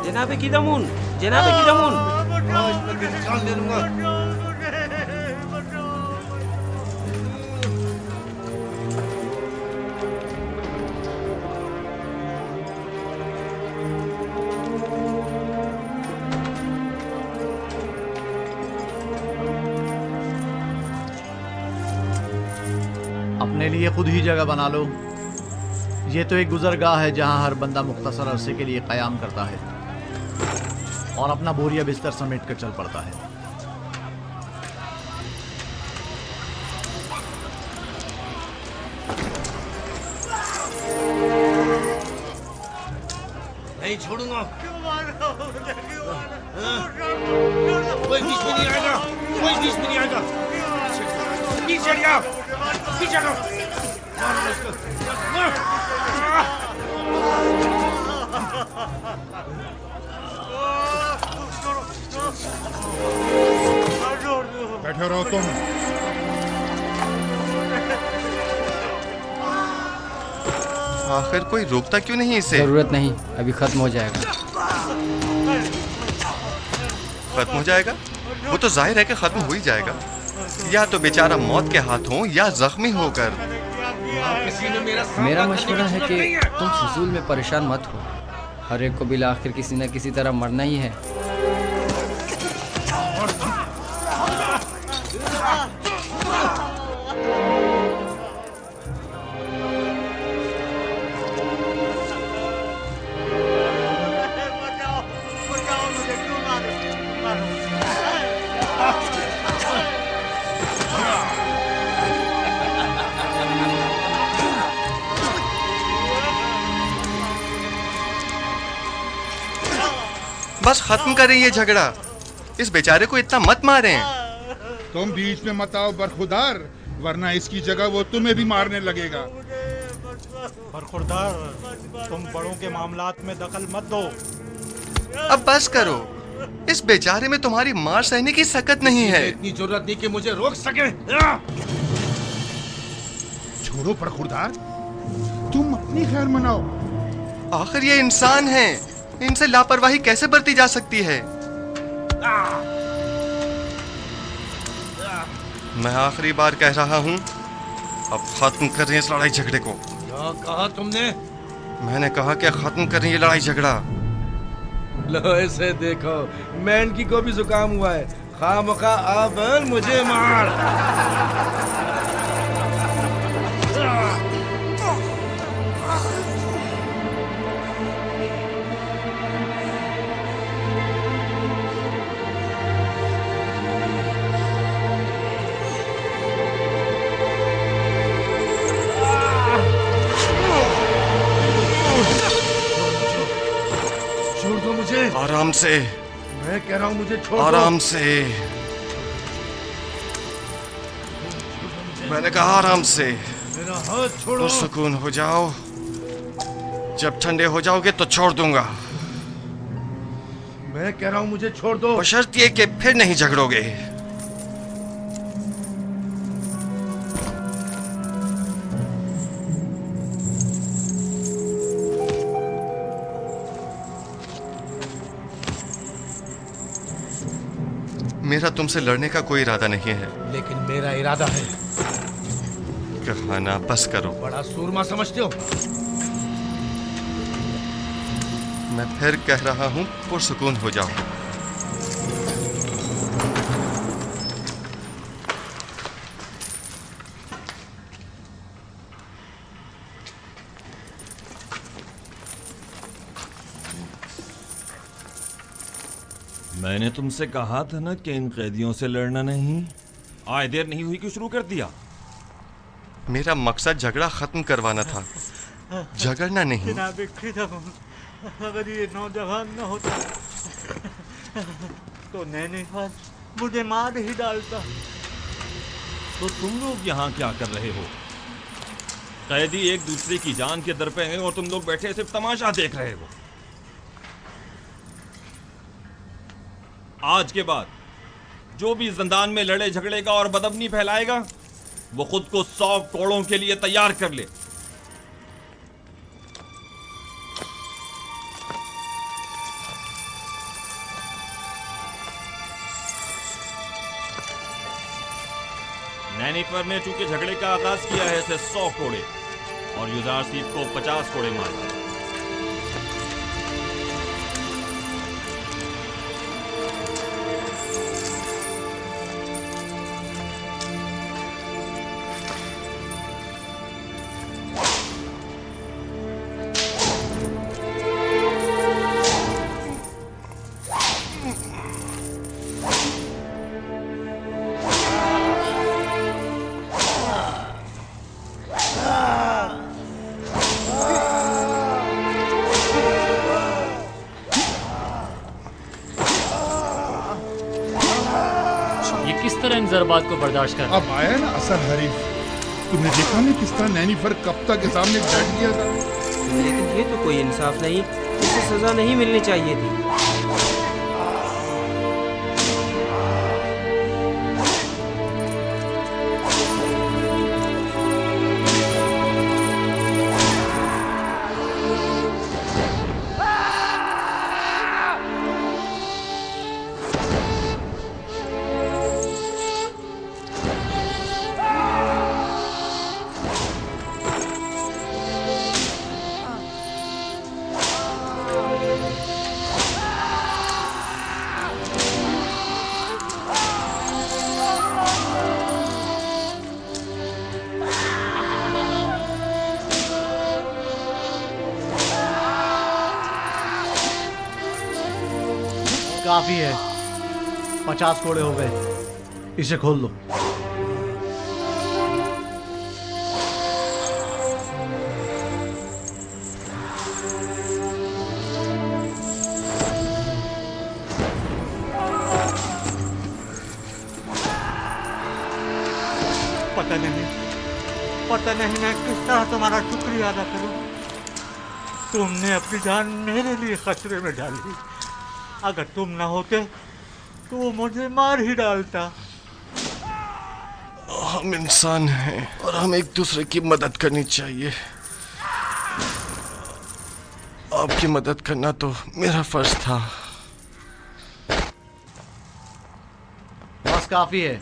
जनाबे किदामुन, जनाबे किदामुन। जान ले लूंगा। अपने लिए खुद ही जगह बना लो। ये तो एक गुजरगाह है जहां हर बंदा मुख्तसर अरसे के लिए क़याम करता है और अपना बोरिया बिस्तर समेट कर चल पड़ता है। नहीं छोड़ूंगा। कोई बीच में नहीं आएगा, कोई बीच में नहीं आएगा। पीछे हटिया, पीछे हटो। मारो इसको। बैठे रहो तुम। आखिर कोई रोकता क्यों नहीं इसे? जरूरत नहीं, अभी खत्म हो जाएगा। खत्म हो जाएगा? वो तो जाहिर है कि खत्म हो ही जाएगा। या तो बेचारा मौत के हाथों या जख्मी होकर। मेरा मशवरा है कि तुम फजूल में परेशान मत हो। हर एक को बिला आखिर किसी न किसी तरह मरना ही है। बस खत्म करें ये झगड़ा। इस बेचारे को इतना मत मारें। तुम बीच में मत आओ बरखुरदार, वरना इसकी जगह वो तुम्हें भी मारने लगेगा। बरखुरदार, तुम बड़ों के मामलात में दखल मत दो। अब बस करो। इस बेचारे में तुम्हारी मार सहने की सकत नहीं है। इतनी जरूरत नहीं कि मुझे रोक सके। छोड़ो बरखुरदार, तुम अपनी खैर मनाओ। आखिर ये इंसान है, इनसे लापरवाही कैसे बरती जा सकती है? मैं आखिरी बार कह रहा हूं, अब खत्म करें इस लड़ाई झगड़े को। क्या कहा तुमने? मैंने कहा कि खत्म करें ये लड़ाई झगड़ा। लो इसे देखो, मैंकी को भी जुकाम हुआ है। खामखा अब मुझे मार। आराम से। मैं कह रहा हूं मुझे छोड़ दो। आराम से। मैंने कहा आराम से। मेरा हाथ छोड़ो। तो सुकून हो जाओ। जब ठंडे हो जाओगे तो छोड़ दूंगा। मैं कह रहा हूं मुझे छोड़ दो। बशर्त ये कि फिर नहीं झगड़ोगे। मेरा तुमसे लड़ने का कोई इरादा नहीं है। लेकिन मेरा इरादा है। कहना बस करो। बड़ा सूरमा समझते हो? मैं फिर कह रहा हूं, पुरसुकून हो जाओ। मैंने तुमसे कहा था ना कि इन कैदियों से लड़ना नहीं। आए देर नहीं हुई कि शुरू कर दिया। मेरा मकसद झगड़ा खत्म करवाना था, झगड़ना नहीं। अगर ये नौजवान न होता तो नैनीफाल मुझे मार ही डालता। तो तुम लोग यहाँ क्या कर रहे हो? कैदी एक दूसरे की जान के दर पे हैं और तुम लोग बैठे सिर्फ तमाशा देख रहे हो। आज के बाद जो भी जिंदान में लड़े झगड़ेगा और बदअमनी फैलाएगा, वो खुद को 100 कोड़ों के लिए तैयार कर ले। नैनीफर ने चूंकि झगड़े का आगाज किया है, इसे 100 कोड़े और युजारसीफ को 50 कोड़े मारे। जरबात को बर्दाश्त कर। अब आया ना असल हरीफ। तुमने देखा नहीं किस तरह नैनीफर कप्ता के सामने डट गया था। लेकिन ये तो कोई इंसाफ नहीं, इसे सजा नहीं मिलनी चाहिए थी। काफी है, 50 कोड़े हो गए, इसे खोल लो। पता नहीं मैं किस तरह तुम्हारा शुक्रिया अदा करूं। तुमने अपनी जान मेरे लिए खतरे में डाली। अगर तुम ना होते तो वो मुझे मार ही डालता। हम इंसान हैं और हम एक दूसरे की मदद करनी चाहिए। आपकी मदद करना तो मेरा फर्ज था। बस काफी है,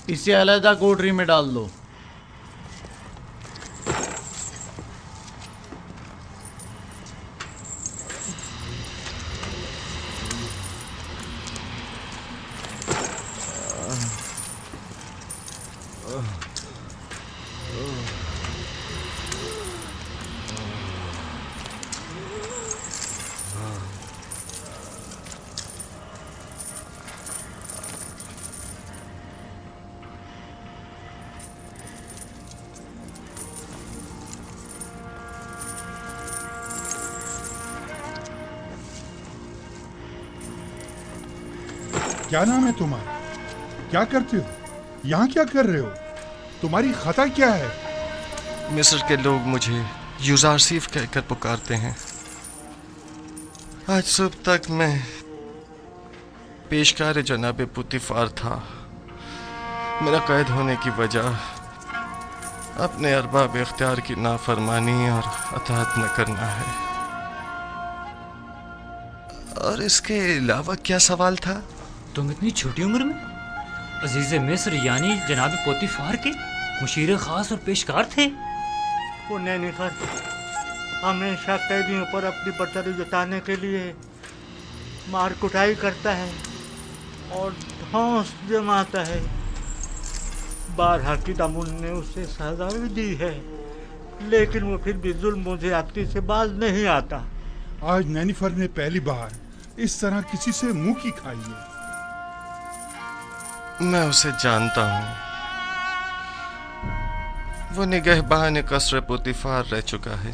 इसे अलग कोठरी में डाल दो। क्या नाम है तुम्हारा? क्या करते हो? यहाँ क्या कर रहे हो? तुम्हारी खता क्या है? मिस्र के लोग मुझे युजारसीफ कहकर पुकारते हैं। आज सुबह तक मैं पेशकार जनाब पुतिफार था। मेरा कैद होने की वजह अपने अरबाब इख्तियार की नाफरमानी और अताअत न करना है। और इसके अलावा क्या सवाल था? तुम इतनी छोटी उम्र में अजीज मिस्र यानी जनाब पोतीफार के मुशीर खास और पेशकार थे। वो नैनीफर हमेशा कैदियों पर अपनी बर्तरी जताने के लिए मार कुटाई करता है और धौंस जमाता है। बारहा की दामुन ने उसे सजा भी दी है, लेकिन वो फिर भी जुल्म ज़्यादती से बाज नहीं आता। आज नैनीफर ने पहली बार इस तरह किसी से मुंह की खाई है। मैं उसे जानता हूँ। वो निगहबान कसर पुतिफार रह चुका है।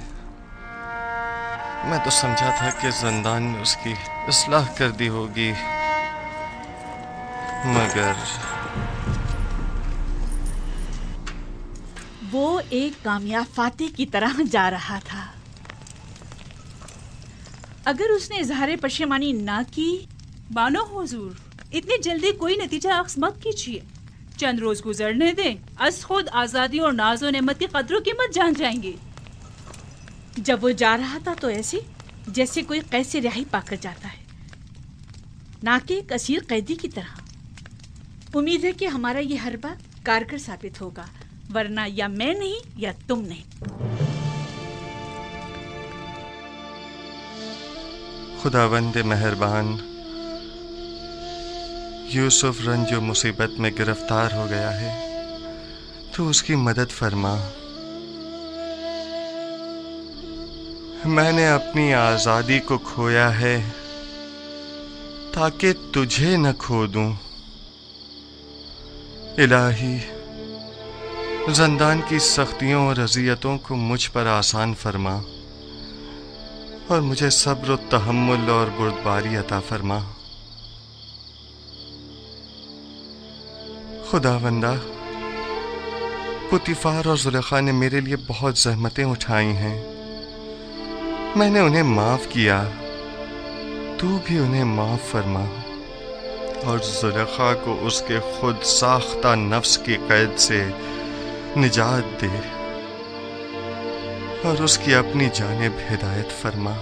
मैं तो समझा था कि जिंदान ने उसकी इस्लाह कर दी होगी, मगर वो एक कामयाब फातिह की तरह जा रहा था। अगर उसने इजहार पशेमानी ना की। बानो हुजूर, इतनी जल्दी कोई नतीजा अख्ज़ मत कीजिए। चंद रोज गुजरने दें, अस खुद आज़ादी और नाज़ो नेमत की कदरों कीमत जान जाएंगे। जब वो जा रहा था तो ऐसे जैसे कोई कैद से रिहाई पाकर जाता है, ना कि एक असीर कैदी की तरह। उम्मीद है कि हमारा ये हरबा कारगर साबित होगा, वरना या मैं नहीं या तुम नहीं। खुदावंद मेहरबान, यूसुफ रंजो मुसीबत में गिरफ्तार हो गया है, तो उसकी मदद फरमा। मैंने अपनी आज़ादी को खोया है ताकि तुझे न खो दूं। इलाही, ज़ंदान की सख्तियों और अज़ियतों को मुझ पर आसान फरमा और मुझे सब्र, तहम्मुल और बुर्दबारी अता फरमा। खुदावंदा, पुतीफार और ज़ुलेखा ने मेरे लिए बहुत ज़हमतें उठाई हैं, मैंने उन्हें माफ़ किया, तू भी उन्हें माफ़ फरमा और ज़ुलेखा को उसके खुद साख्ता नफ्स की कैद से निजात दे और उसकी अपनी जानिब हिदायत फरमा।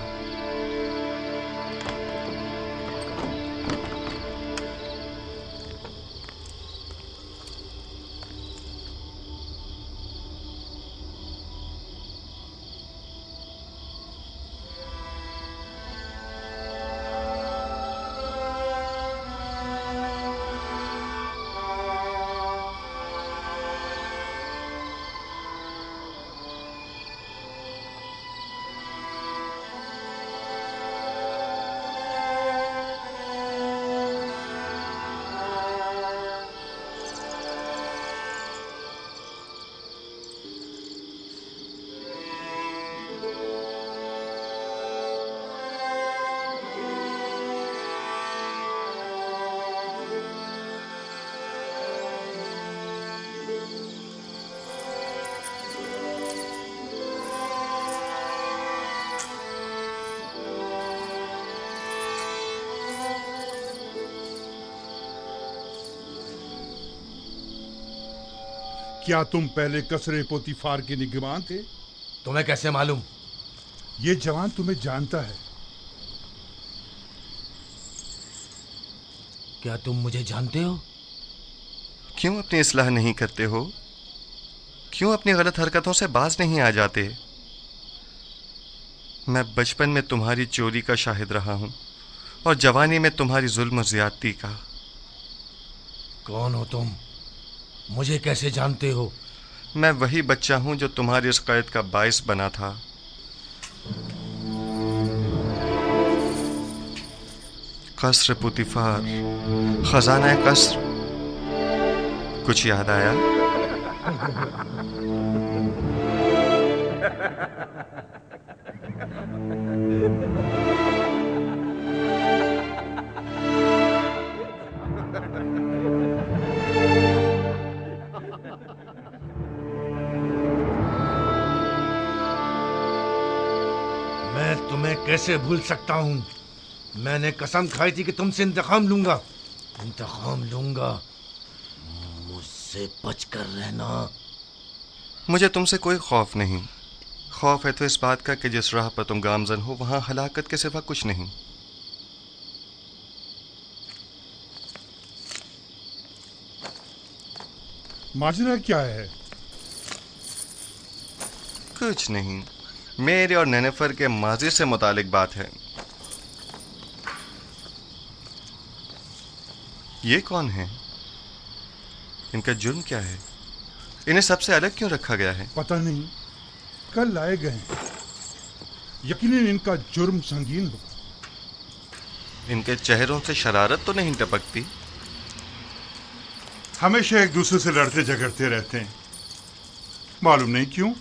क्या तुम पहले कसरे पोतीफार के निगरान थे? तुम्हें कैसे मालूम? ये जवान तुम्हें जानता है। क्या तुम मुझे जानते हो? क्यों अपनी इस्लाह नहीं करते हो? क्यों अपनी गलत हरकतों से बाज नहीं आ जाते? मैं बचपन में तुम्हारी चोरी का शाहिद रहा हूं और जवानी में तुम्हारी जुल्म और ज्यादती का। कौन हो तुम? मुझे कैसे जानते हो? मैं वही बच्चा हूं जो तुम्हारी इस कैद का बाइस बना था। कसर पुतीफार, खजाना कसर, कुछ याद आया? मैं तुम्हें कैसे भूल सकता हूं? मैंने कसम खाई थी कि तुमसे इंतकाम लूंगा। इंतकाम लूंगा। मुझसे बचकर रहना। मुझे तुमसे कोई खौफ नहीं। खौफ है तो इस बात का कि जिस राह पर तुम गामजन हो वहां हलाकत के सिवा कुछ नहीं। माजरा क्या है? कुछ नहीं, मेरे और नेनेफर के माजी से मुतालिक बात है। ये कौन है? इनका जुर्म क्या है? इन्हें सबसे अलग क्यों रखा गया है? पता नहीं, कल लाए गए हैं। यकीनन इनका जुर्म संगीन होगा। इनके चेहरों से शरारत तो नहीं टपकती? हमेशा एक दूसरे से लड़ते झगड़ते रहते हैं, मालूम नहीं क्यों।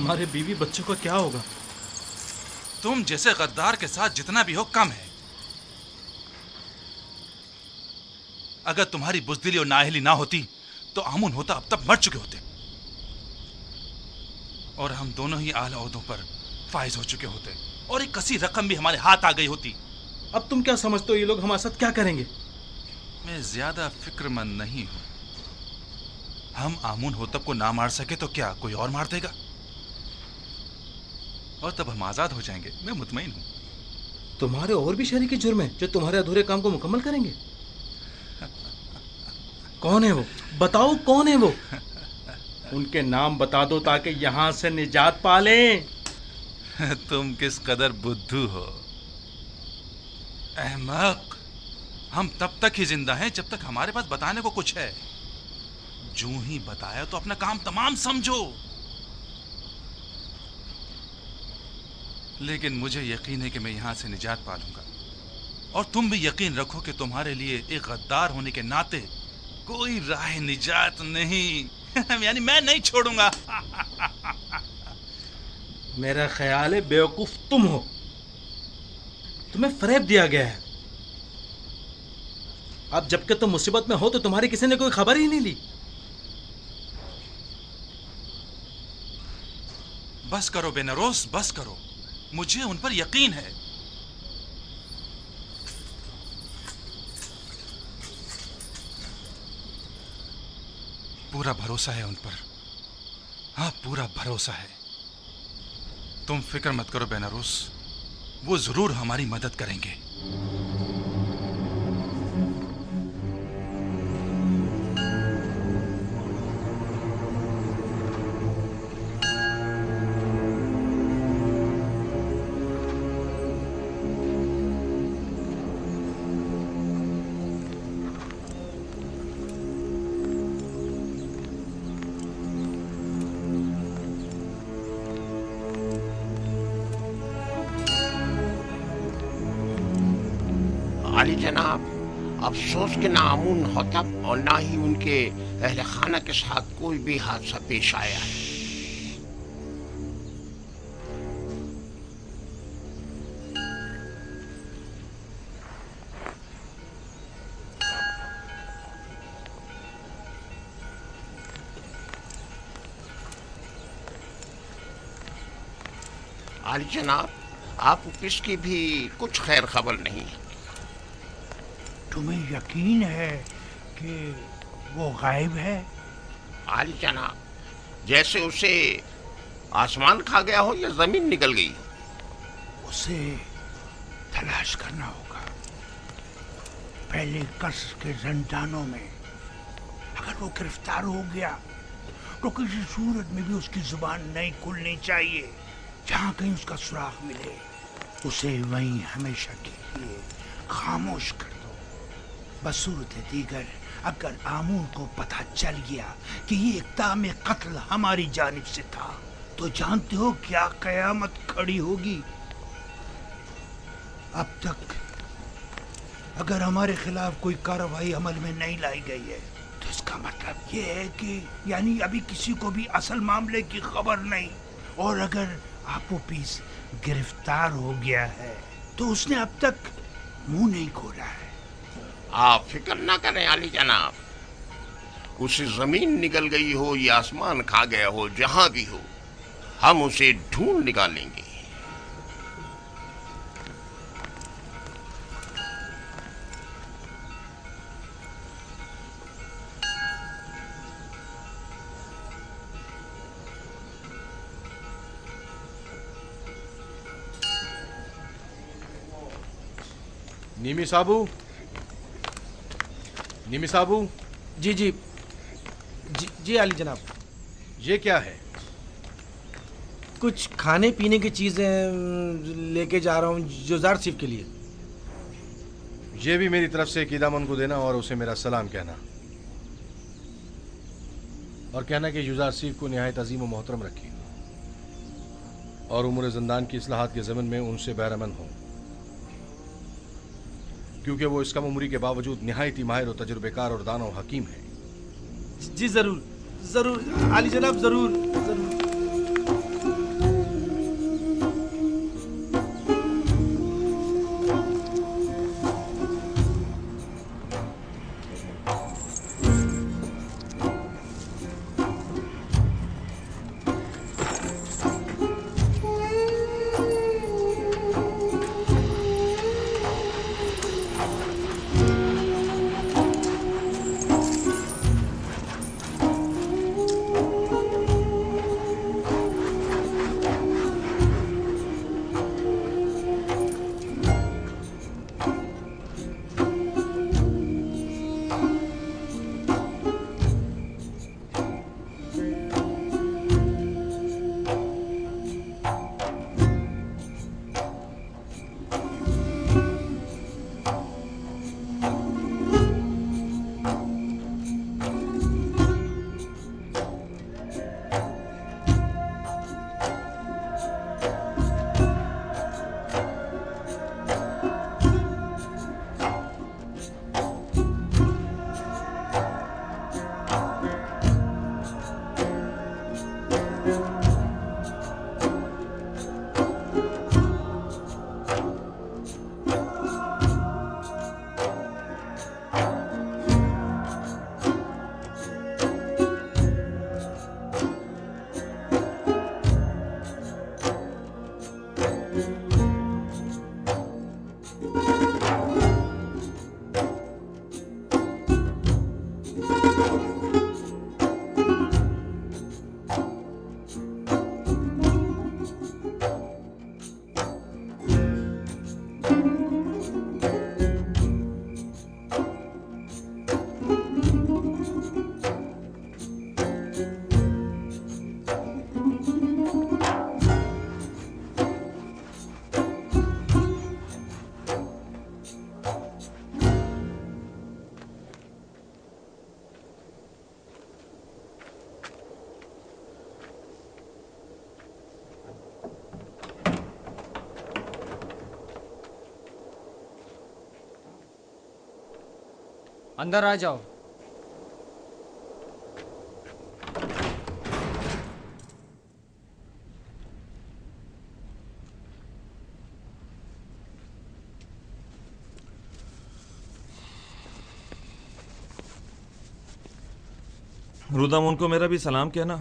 हमारे बीवी बच्चों का क्या होगा? तुम जैसे गद्दार के साथ जितना भी हो कम है। अगर तुम्हारी बुजदिली और नाअहली ना होती तो आमुन होता अब तक मर चुके होते, और हम दोनों ही आला ओहदों पर फाइज हो चुके होते, और एक कसी रकम भी हमारे हाथ आ गई होती। अब तुम क्या समझते हो ये लोग हमारे साथ क्या करेंगे? मैं ज्यादा फिक्रमंद नहीं हूं। हम आमुन होतब को ना मार सके तो क्या कोई और मार देगा, और तब हम आजाद हो जाएंगे। मैं मुतमईन हूं। तुम्हारे और भी शरीकी जुर्म हैं जो तुम्हारे अधूरे काम को मुकम्मल करेंगे। कौन है वो? बताओ कौन है वो? उनके नाम बता दो ताकि यहां से निजात पा लें। तुम किस कदर बुद्धू हो अहमक। हम तब तक ही जिंदा हैं जब तक हमारे पास बताने को कुछ है। जो ही बताया तो अपना काम तमाम समझो। लेकिन मुझे यकीन है कि मैं यहां से निजात पा लूंगा, और तुम भी यकीन रखो कि तुम्हारे लिए एक गद्दार होने के नाते कोई राह निजात नहीं। यानी मैं नहीं छोड़ूंगा। मेरा ख्याल है बेवकूफ तुम हो। तुम्हें फरेब दिया गया है। अब जबकि तुम मुसीबत में हो तो तुम्हारी किसी ने कोई खबर ही नहीं ली। बस करो बेनरोस, बस करो। मुझे उन पर यकीन है। पूरा भरोसा है उन पर। हाँ, पूरा भरोसा है। तुम फिक्र मत करो बेनारोस, वो जरूर हमारी मदद करेंगे। आली जनाब, अफसोस के ना आमुन होतब और ना ही उनके अहले खाना के साथ कोई भी हादसा पेश आया है। आली जनाब, आप किसकी भी कुछ खैर खबर नहीं है। तुम्हें यकीन है कि वो गायब है? आली जनाब, जैसे उसे आसमान खा गया हो या जमीन निकल गई हो। उसे तलाश करना होगा। पहले कसर के जंजानों में अगर वो गिरफ्तार हो गया तो किसी सूरत में भी उसकी जुबान नहीं खुलनी चाहिए। जहां कहीं उसका सुराग मिले उसे वहीं हमेशा के लिए खामोश कर दो। बसूरत दीगर अगर आमून को पता चल गया कि ये इक़दाम कत्ल हमारी जानिब से था तो जानते हो क्या कयामत खड़ी होगी। अब तक अगर हमारे खिलाफ कोई कार्रवाई अमल में नहीं लाई गई है तो इसका मतलब ये है कि यानी अभी किसी को भी असल मामले की खबर नहीं, और अगर आपो पीस गिरफ्तार हो गया है तो उसने अब तक मुंह नहीं खोला है। आप फिक्र ना करें आली जनाब, उसे जमीन निकल गई हो या आसमान खा गया हो, जहां भी हो हम उसे ढूंढ निकालेंगे। निमी साबू, निमी साबू। जी जी जी जी आली जनाब। ये क्या है? कुछ खाने पीने की चीजें लेके जा रहा हूँ जुजार सिफ के लिए। ये भी मेरी तरफ से कीदामन को देना और उसे मेरा सलाम कहना, और कहना कि युजार सिफ को निहायत अजीम व मोहतरम रखी और उम्र ज़िंदान की इस्लाहात के ज़मन में उनसे बहरमन हो, क्योंकि वो इस कम उम्री के बावजूद निहायत ही माहिर और तजुर्बेकार और दाना और हकीम है। जी जरूर जरूर आली जनाब, जरूर जरूर। अंदर आ जाओ। रुदामुन को मेरा भी सलाम कहना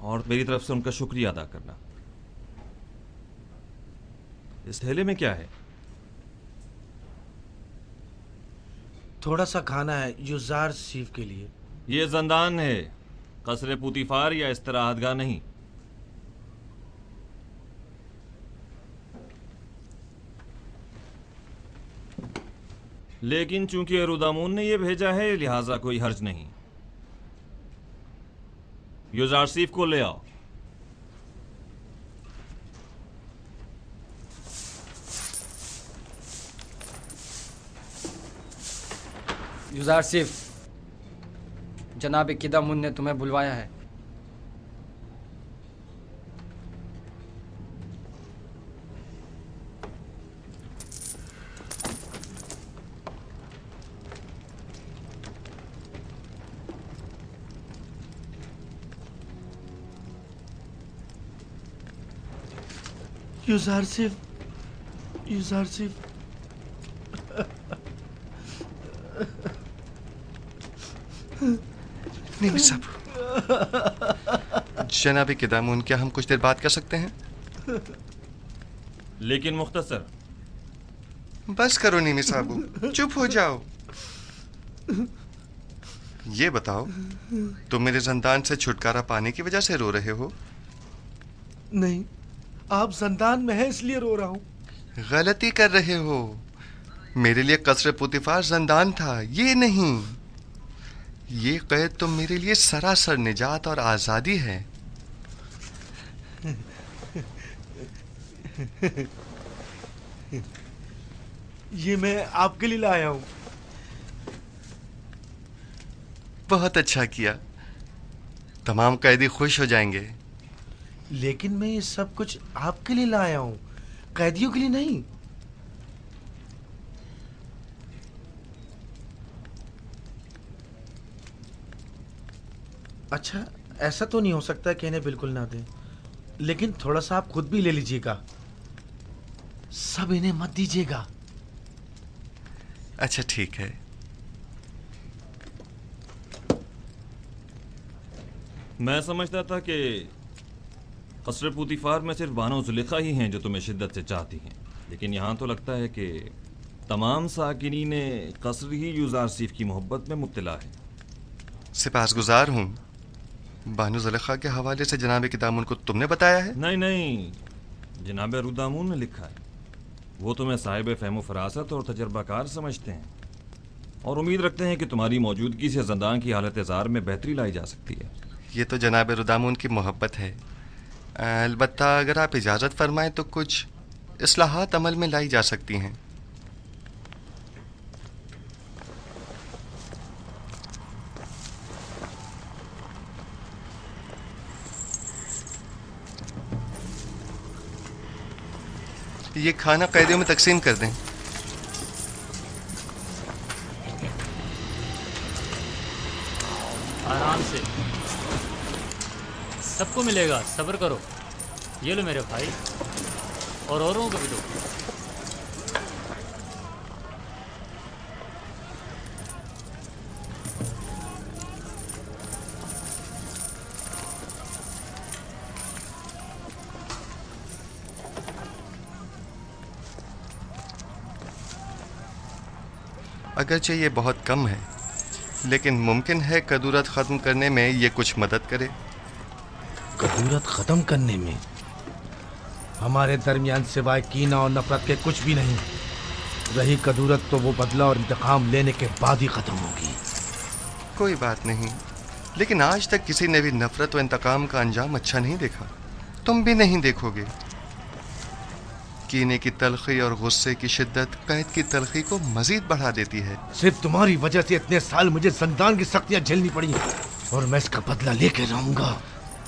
और मेरी तरफ से उनका शुक्रिया अदा करना। इस थैले में क्या है? थोड़ा सा खाना है युजार सीफ के लिए। ये जंदान है, कसरे पुतीफार या इस्तराहतगाह नहीं। लेकिन चूंकि रुदामुन ने यह भेजा है लिहाजा कोई हर्ज नहीं। युजारसीफ को ले आओ। युजारसीफ, जनाब किदामुन ने तुम्हें बुलवाया है। युजारसीफ, युजारसीफ। नहीं साहब, जनाब किदामुन, क्या हम कुछ देर बात कर सकते हैं? लेकिन मुख्तसर। बस करो नीमी साहब, चुप हो जाओ। ये बताओ, तुम मेरे जंदान से छुटकारा पाने की वजह से रो रहे हो? नहीं, आप जंदान में हैं इसलिए रो रहा हूं। गलती कर रहे हो। मेरे लिए कसरे पुतीफार जंदान था, ये नहीं। ये कैद तो मेरे लिए सरासर निजात और आजादी है। ये मैं आपके लिए लाया हूं। बहुत अच्छा किया, तमाम कैदी खुश हो जाएंगे। लेकिन मैं ये सब कुछ आपके लिए लाया हूं, कैदियों के लिए नहीं। अच्छा, ऐसा तो नहीं हो सकता कि इन्हें बिल्कुल ना दें, लेकिन थोड़ा सा आप खुद भी ले लीजिएगा। सब इन्हें मत दीजिएगा। अच्छा ठीक है। मैं समझता था कि कसरे पुतीफार में सिर्फ बानो जुलेखा ही हैं जो तुम्हें शिद्दत से चाहती हैं, लेकिन यहाँ तो लगता है कि तमाम साकिनीन कसर ही युजारसीफ की मोहब्बत में मुब्तला है। सिपासगुजार हूँ। बानो जुलेखा के हवाले से जनाब किदामुन को तुमने बताया है? नहीं नहीं, जनाब रुदामुन ने लिखा है। वो तुम्हें साहिब फहम फरासत और तजर्बाकार समझते हैं और उम्मीद रखते हैं कि तुम्हारी मौजूदगी से ज़ंदान की हालत ज़ार में बेहतरी लाई जा सकती है। ये तो जनाब रुदामुन की मोहब्बत है। अलबत्ता अगर आप इजाज़त फरमाएं तो कुछ इस्लाहात अमल में लाई जा सकती हैं। ये खाना कैदियों में तकसीम कर दें। आराम से, सबको मिलेगा, सब्र करो। ये लो मेरे भाई, और औरों को भी दो। अगरचे ये बहुत कम है, लेकिन मुमकिन है कदूरत ख़त्म करने में ये कुछ मदद करे। कदूरत ख़त्म करने में? हमारे दरमियान सिवाय कीना और नफरत के कुछ भी नहीं। रही कदूरत तो वो बदला और इंतकाम लेने के बाद ही ख़त्म होगी। कोई बात नहीं, लेकिन आज तक किसी ने भी नफरत व इंतकाम का अंजाम अच्छा नहीं देखा। तुम भी नहीं देखोगे। कीने की तलखी और गुस्से की शिद्दत कैद की तलखी को मजीद बढ़ा देती है। सिर्फ तुम्हारी वजह से इतने साल मुझे ज़ंदान की सख्तियां झेलनी पड़ी और मैं इसका बदला लेकर रहूंगा।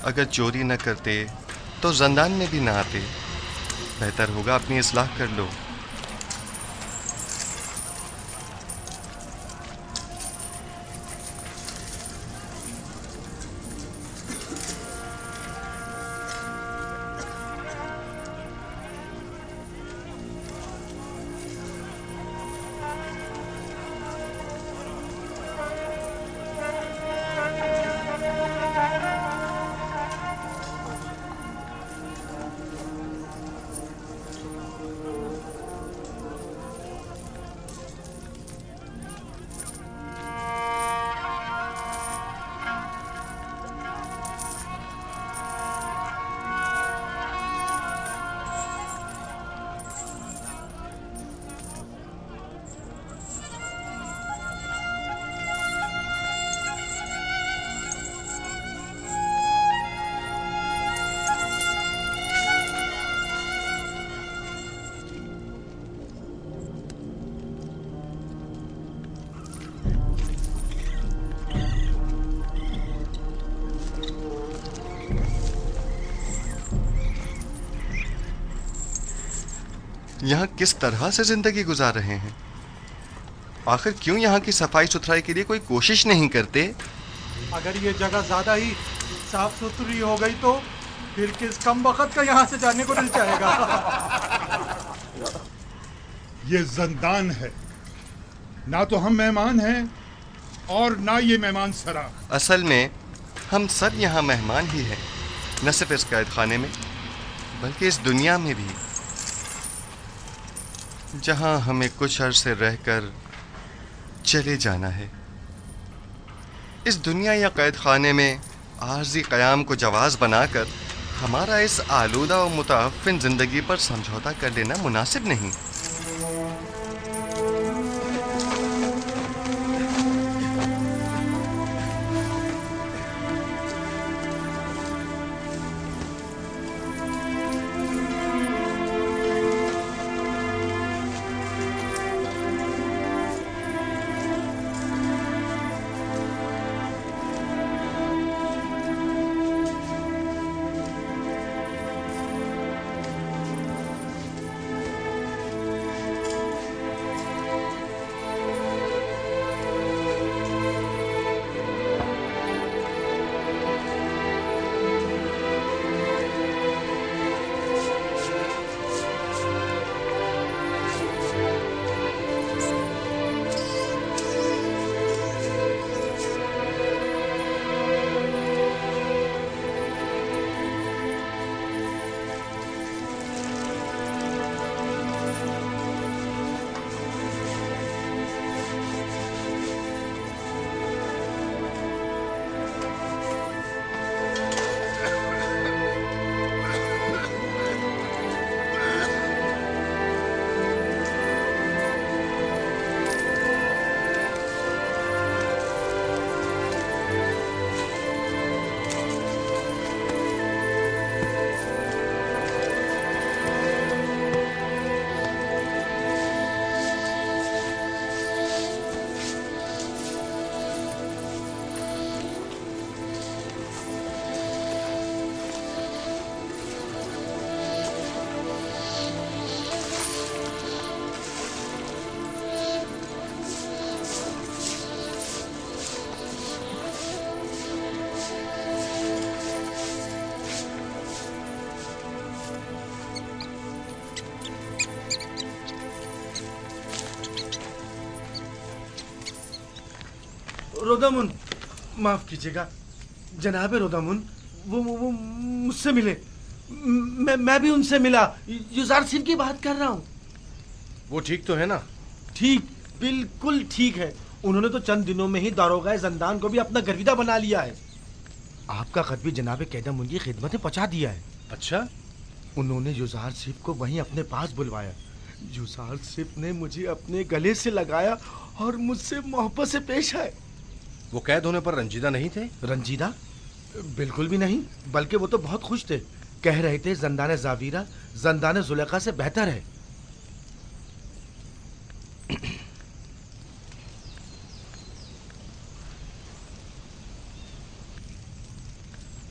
अगर चोरी न करते तो ज़ंदान में भी ना आते। बेहतर होगा अपनी इस्लाह कर लो। यहाँ किस तरह से जिंदगी गुजार रहे हैं? आखिर क्यों यहाँ की सफाई सुथराई के लिए कोई कोशिश नहीं करते? अगर ये जगह ज्यादा ही साफ सुथरी हो गई तो फिर किस कम वक्त का यहाँ से जाने को दिल चाहेगा। ये जिंदान है, ना तो हम मेहमान हैं और ना ये मेहमान सरा। असल में हम सब यहाँ मेहमान ही हैं, न सिर्फ इस कैद खाने में बल्कि इस दुनिया में भी, जहाँ हमें कुछ अरसे रहकर चले जाना है। इस दुनिया या कैद खाने में आर्जी क़याम को जवाज़ बनाकर हमारा इस आलूदा और मुताफ़िन ज़िंदगी पर समझौता कर लेना मुनासिब नहीं। रोदामुन, माफ कीजिएगा जनाब रोदामुन, वो मुझसे मिले। मैं भी उनसे मिला। युजार सिंह की बात कर रहा हूँ। वो ठीक तो है ना? ठीक, बिल्कुल ठीक है। उन्होंने तो चंद दिनों में ही दारोगाए ज़ंदान को भी अपना गर्विदा बना लिया है। आपका खत भी जनाब कैदम की खिदमत में पहुंचा दिया है। अच्छा? उन्होंने युजार सिफ को वहीं अपने पास बुलवाया। युजार सिफ ने मुझे अपने गले से लगाया और मुझसे मोहब्बत से पेश आए। वो कैद होने पर रंजीदा नहीं थे? रंजीदा? बिल्कुल भी नहीं, बल्कि वो तो बहुत खुश थे। कह रहे थे ज़ंदान ज़ावीरा ज़ंदान ज़ुलेखा से बेहतर है।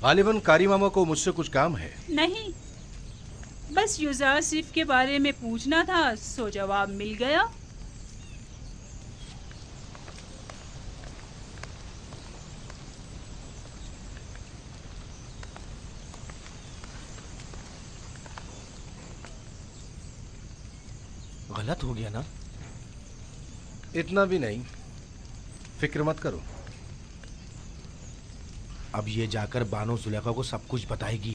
गालिबन कारी मामा को मुझसे कुछ काम है। नहीं, बस युजार सिफ के बारे में पूछना था, सो जवाब मिल गया। गलत हो गया ना? इतना भी नहीं, फिक्र मत करो। अब ये जाकर बानो जुलेखा को सब कुछ बताएगी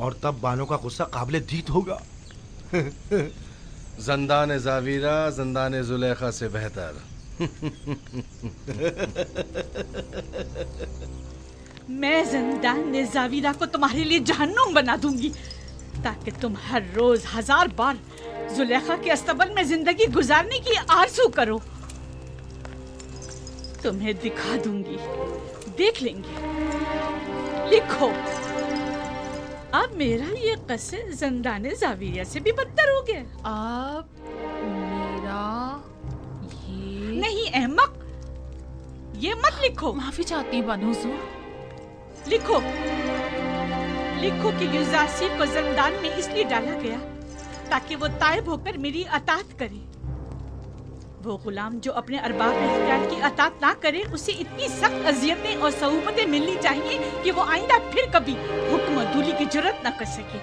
और तब बानो का गुस्सा काबिले दीद होगा। ज़ंदान ज़ावीरा ज़ंदान ज़ुलेखा से बेहतर। मैं ज़ंदान ज़ावीरा को तुम्हारे लिए जहन्नुम बना दूंगी, ताकि तुम हर रोज 1000 बार जुलेखा के अस्तबल में जिंदगी गुजारने की आरज़ू करो। तुम्हें दिखा दूंगी, देख लेंगे। लिखो, अब मेरा ये कस्से ज़ंदान ज़ावीरा से भी बदतर हो गया। अब मेरा ये नहीं अहमक, ये मत लिखो। माफी चाहती हूँ बानो हुजूर। लिखो, लिखो कि युजासिफ को जंदान में इसलिए डाला गया ताकि वो ताइब होकर मेरी अतात करे। वो गुलाम जो अपने अरबाब इख्तियार की अतात ना करे, उसे इतनी सख्त अजियतें और सहूबतें मिलनी चाहिए कि वो आइंदा फिर कभी हुक्म दूली की जुर्रत न कर सके।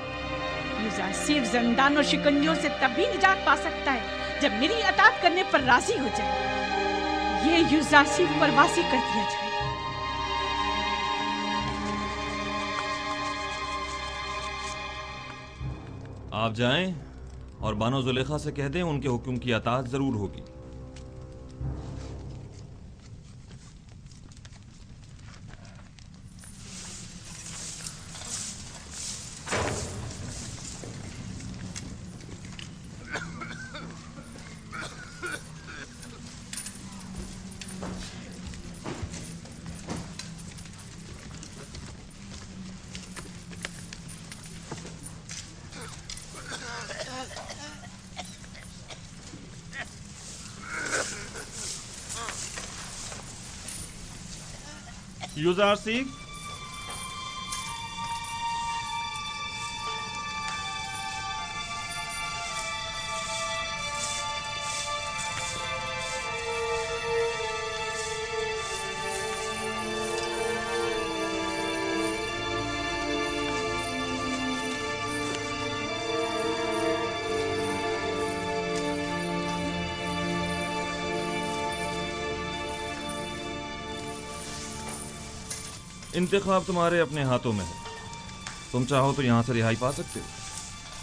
युजासिफ जंदान और शिकंजों से तभी निजात पा सकता है जब मेरी अतात करने पर राजी हो जाए। ये युजासिफ पर वासी कर दिया जाए। आप जाएं और बानो जुलेखा से कह दें उनके हुक्म की अताअत जरूर होगी। युजासिफ, इंतखाब तुम्हारे अपने हाथों में है। तुम चाहो तो यहाँ से रिहाई पा सकते हो।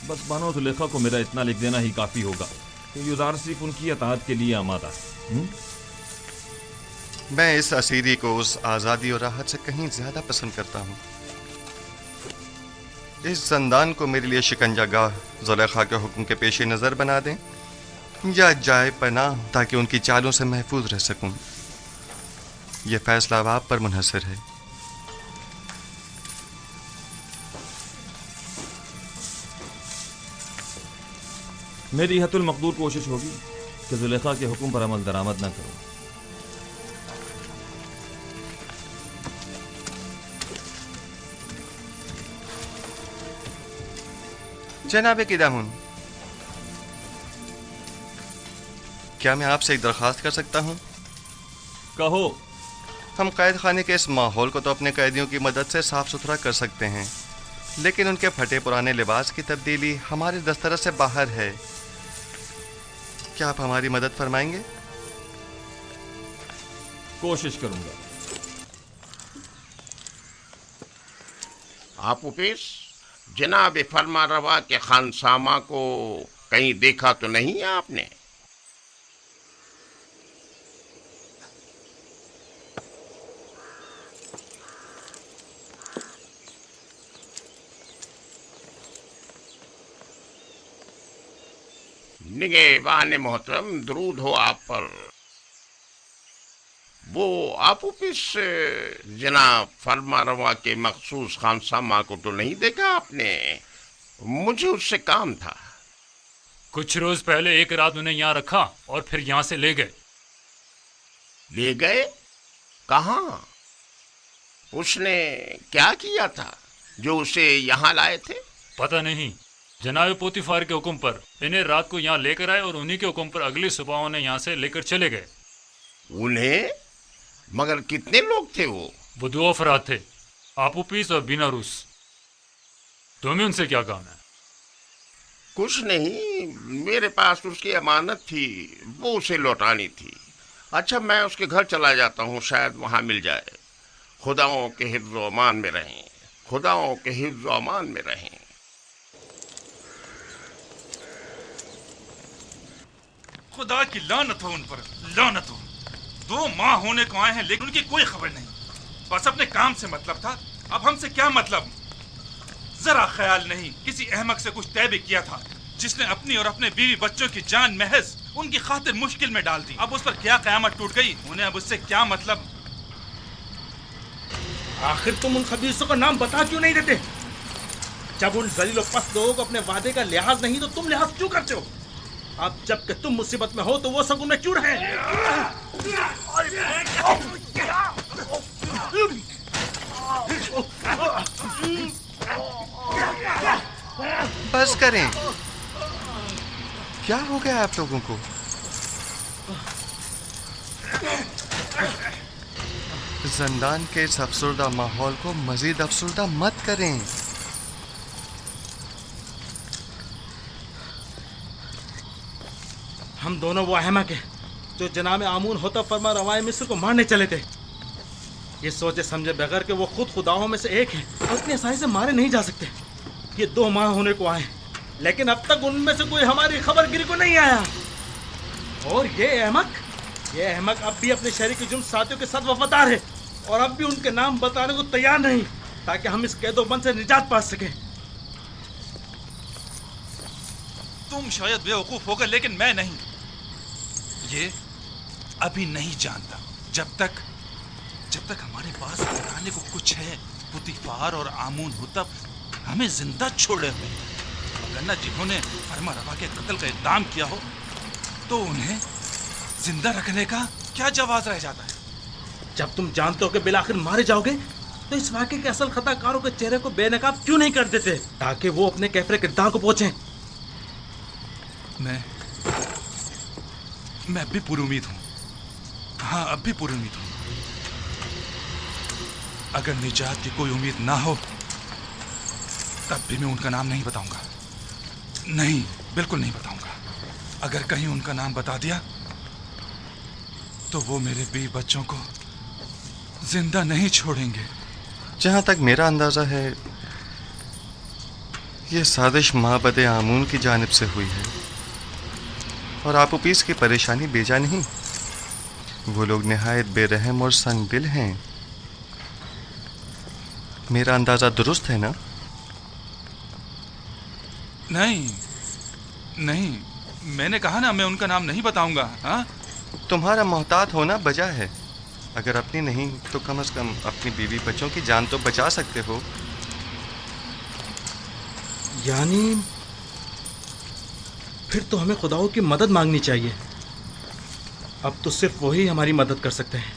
बस बानो जुलेखा को मेरा इतना लिख देना ही काफी होगा कि युजासिफ उनकी अताअत के लिए आमादा है। मैं इस असीरी को उस आज़ादी और राहत से कहीं ज्यादा पसंद करता हूँ। इस जंदान को मेरे लिए शिकंजागाह जुलेखा के हुक्म के पेश नज़र बना दें या जाए पनाह ताकि उनकी चालों से महफूज रह सकूं। यह फैसला अब आप पर मुनहसर है। मेरी हतुल मकदूर कोशिश होगी कि जुलेखा के हुक्म पर अमल दरामद न करो। जनाबे किदामुन, क्या मैं आपसे एक दरख्वास्त कर सकता हूँ? कहो। हम कैद खाने के इस माहौल को तो अपने कैदियों की मदद से साफ सुथरा कर सकते हैं, लेकिन उनके फटे पुराने लिबास की तब्दीली हमारे दस्तरस से बाहर है। क्या आप हमारी मदद फरमाएंगे? कोशिश करूंगा। आप उपेश, जनाब फरमा रवा के खानसामा को कहीं देखा तो नहीं है आपने? निगहबान मोहतरम, दरूद हो आप पर। वो आप ऑफिस जनाब फरमा रवा के मखसूस खानसामा को तो नहीं देखा आपने? मुझे उससे काम था। कुछ रोज पहले एक रात उन्हें यहाँ रखा और फिर यहाँ से ले गए। ले गए? कहाँ? उसने क्या किया था जो उसे यहाँ लाए थे? पता नहीं। जनाब पोतीफार के हुक्म पर इन्हें रात को यहाँ लेकर आए और उन्हीं के हुक्म पर अगली सुबह उन्हें यहाँ से लेकर चले गए। उन्हें? मगर कितने लोग थे वो? वो 2 अफराद थे, आपूपीस और बीनारूस। तुम्हें उनसे क्या काम है? कुछ नहीं, मेरे पास उसकी अमानत थी, वो उसे लौटानी थी। अच्छा, मैं उसके घर चला जाता हूँ, शायद वहाँ मिल जाए। खुदाओं के हिफ्ज़ व अमान में रहें, खुदाओं के हिफ्ज़ व अमान में रहें। खुदा की लानत हो उन पर, लानत हो। 2 माह होने को आए हैं लेकिन उनकी कोई खबर नहीं। बस अपने काम से मतलब था, अब हमसे क्या मतलब? जरा ख्याल नहीं किसी अहमक से कुछ तय भी किया था जिसने अपनी और अपने बीवी बच्चों की जान महज उनकी खातिर मुश्किल में डाल दी। अब उस पर क्या कयामत टूट गई? उन्हें अब उससे क्या मतलब? आखिर तुम उन खबीसों का नाम बता क्यों नहीं देते? जब उन जलील और पस्त लोगों को अपने वादे का लिहाज नहीं तो तुम लिहाज क्यों करते हो? अब जबकि तुम मुसीबत में हो तो वो सब उनमें क्यों रहे? बस करें। क्या हो गया आप लोगों को? जिंदान के इस अफसरदा माहौल को मजीद अफसरदा मत करें। हम दोनों वो अहमक हैं जो जनाब आमून होता फरमा रवाए मिस्र को मारने चले थे। ये सोचे समझे बगैर कि वो खुद खुदाओं में से एक है और इतनी आसानी से मारे नहीं जा सकते। ये 2 माह होने को आए, लेकिन अब तक उनमें से कोई हमारी खबरगिरी को नहीं आया। और ये अहमक अब भी अपने शरीक जुर्म साथियों के साथ वफादार है और अब भी उनके नाम बताने को तैयार नहीं, ताकि हम इस कैदोबंद से निजात पा सकें। तुम शायद बेवकूफ होगा, लेकिन मैं नहीं। ये अभी नहीं जानता। जब तक हमारे पास बताने को कुछ है, पुतीफार और आमून हुतब हमें जिंदा छोड़े हुए, वरना जिन्होंने फरमा रवा के कत्ल का इक़दाम किया हो तो उन्हें जिंदा रखने का क्या जवाब रह जाता है। जब तुम जानते हो कि बिलाखिर मारे जाओगे, तो इस वाक़े के असल खताकारों के चेहरे को बेनकाब क्यों नहीं कर देते, ताकि वो अपने कैफरे किरदार को पहुंचे। मैं अब भी पूरी उम्मीद हूँ। हाँ, अब भी पूरी उम्मीद हूँ। अगर निजात की कोई उम्मीद ना हो तब भी मैं उनका नाम नहीं बताऊंगा। नहीं, बिल्कुल नहीं बताऊंगा। अगर कहीं उनका नाम बता दिया तो वो मेरे 20 बच्चों को जिंदा नहीं छोड़ेंगे। जहां तक मेरा अंदाजा है, ये साजिश माबद आमून की जानिब से हुई है और आपूपीस की परेशानी बेजा नहीं। वो लोग निहायत बेरहम और संगदिल हैं। मेरा अंदाजा दुरुस्त है ना? नहीं, मैंने कहा ना, मैं उनका नाम नहीं बताऊंगा। हाँ, तुम्हारा मोहतात होना बजा है। अगर अपनी नहीं तो कम से कम अपनी बीवी बच्चों की जान तो बचा सकते हो। यानी फिर तो हमें खुदाओं की मदद मांगनी चाहिए। अब तो सिर्फ वही हमारी मदद कर सकते हैं।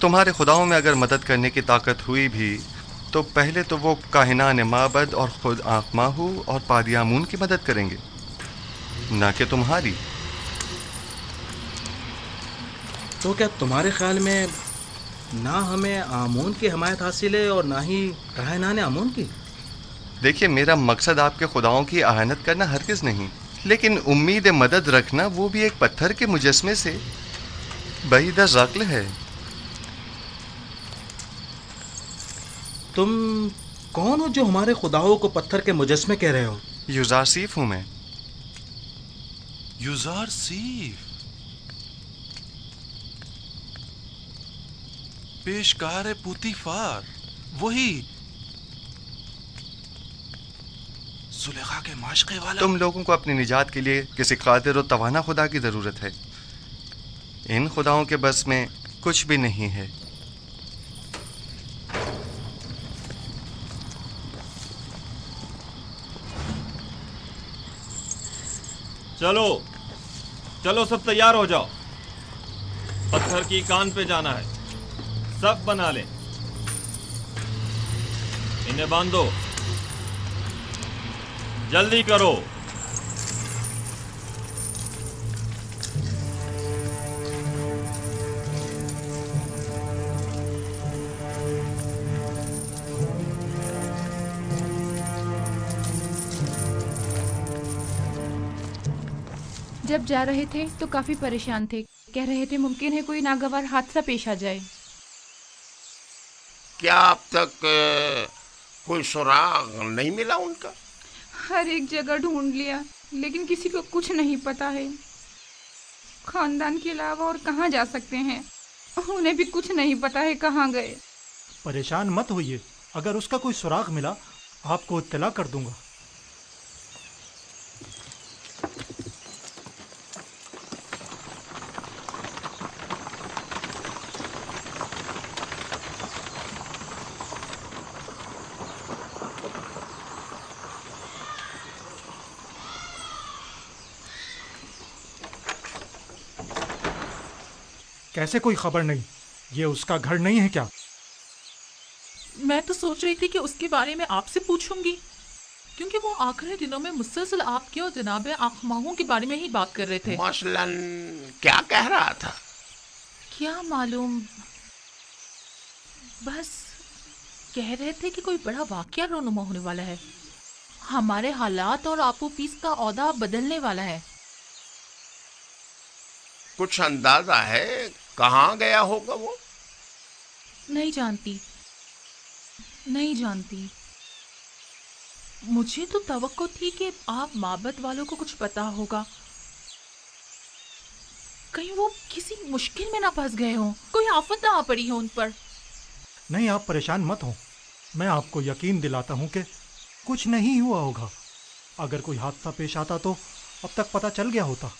तुम्हारे खुदाओं में अगर मदद करने की ताकत हुई भी तो पहले तो वो काहिनान माबद और खुद आखमाहू और पादी आमून की मदद करेंगे, ना कि तुम्हारी। तो क्या तुम्हारे ख्याल में ना हमें आमून की हमायत हासिल है और ना ही काहिनान आमून की? देखिए, मेरा मकसद आपके खुदाओं की आहानत करना हरगिज़ नहीं, लेकिन उम्मीद मदद रखना वो भी एक पत्थर के मुजस्मे से बईद अज़ अक्ल है। तुम कौन हो जो हमारे खुदाओं को पत्थर के मुजस्मे कह रहे हो? युजारसीफ हूं मैं। युजारसीफ, पेशकार पुतीफार, वही जुलेखा के माशके वाला। तुम लोगों को अपनी निजात के लिए किसी कादिर और तवाना खुदा की जरूरत है। इन खुदाओं के बस में कुछ भी नहीं है। चलो सब तैयार हो जाओ। पत्थर की कान पे जाना है। सब बना लें। इन्हें बांधो, जल्दी करो। जब जा रहे थे तो काफी परेशान थे। कह रहे थे मुमकिन है कोई नागवार हादसा पेश आ जाए। क्या अब तक कोई सुराग नहीं मिला उनका? हर एक जगह ढूंढ लिया, लेकिन किसी को कुछ नहीं पता है। खानदान के अलावा और कहाँ जा सकते हैं, उन्हें भी कुछ नहीं पता है कहाँ गए। परेशान मत होइए, अगर उसका कोई सुराग मिला आपको इत्तला कर दूंगा। कैसे कोई खबर नहीं? ये उसका घर नहीं है क्या? मैं तो सोच रही थी कि उसके बारे में आपसे पूछूंगी। क्योंकि वो आखिरी दिनों में मुसलसल आपके और जनाब आखमाहों के बारे में ही बात कर रहे थे। मसलन क्या कह रहा था? क्या मालूम, बस कह रहे थे कि कोई बड़ा वाकया रोनुमा होने वाला है, हमारे हालात और आपो पीस का औदा बदलने वाला है। कुछ अंदाजा है कहाँ गया होगा वो? नहीं जानती, नहीं जानती। मुझे तो तवक्को थी कि आप माबद वालों को कुछ पता होगा, कहीं वो किसी मुश्किल में ना फंस गए हों, कोई आफत ना आ पड़ी हो उन पर। नहीं, आप परेशान मत हो, मैं आपको यकीन दिलाता हूँ कि कुछ नहीं हुआ होगा। अगर कोई हादसा पेश आता तो अब तक पता चल गया होता।